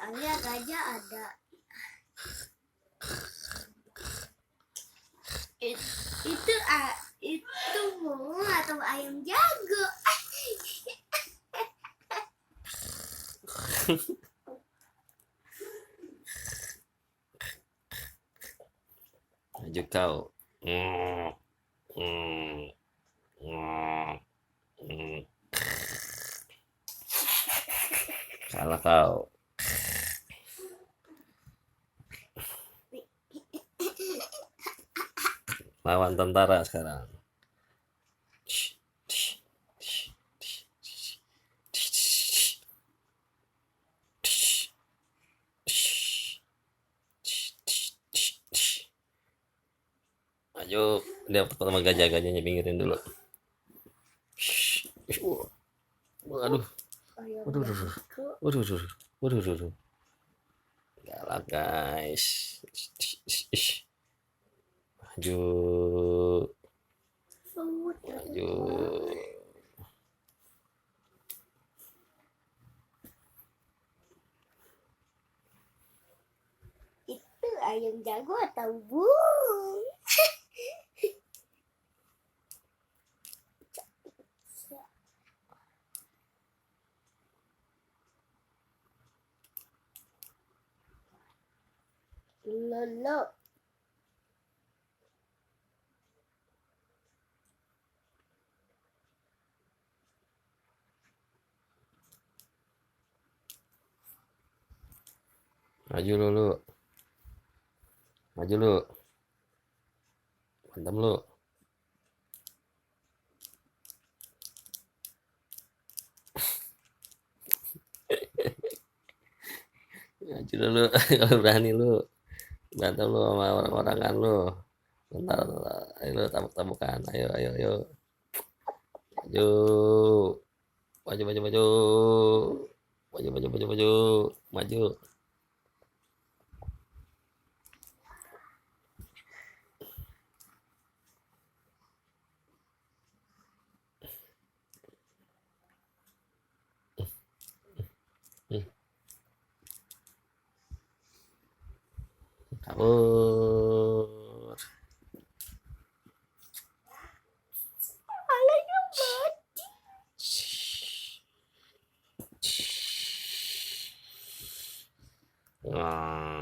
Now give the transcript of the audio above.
soalnya gajah ada. Itu bunga atau ayam jago. Maju kau. Salah kau. Lawan tentara sekarang. Ayo, dia pertama gajah-gajahnya pinggirin dulu. Waduh. Waduh. Galak guys. Maju. Itu ayam jago atau burung? Lolo. Maju lu. Maju lu. Mantap lu. Maju dulu kalau berani lu. Berantem lu sama orang-orang kan lu. Bentar, ayo lu tabuk-tabukan. Ayo. Maju. Maju. Maju. Kabur. Kepalanya mati. Wah.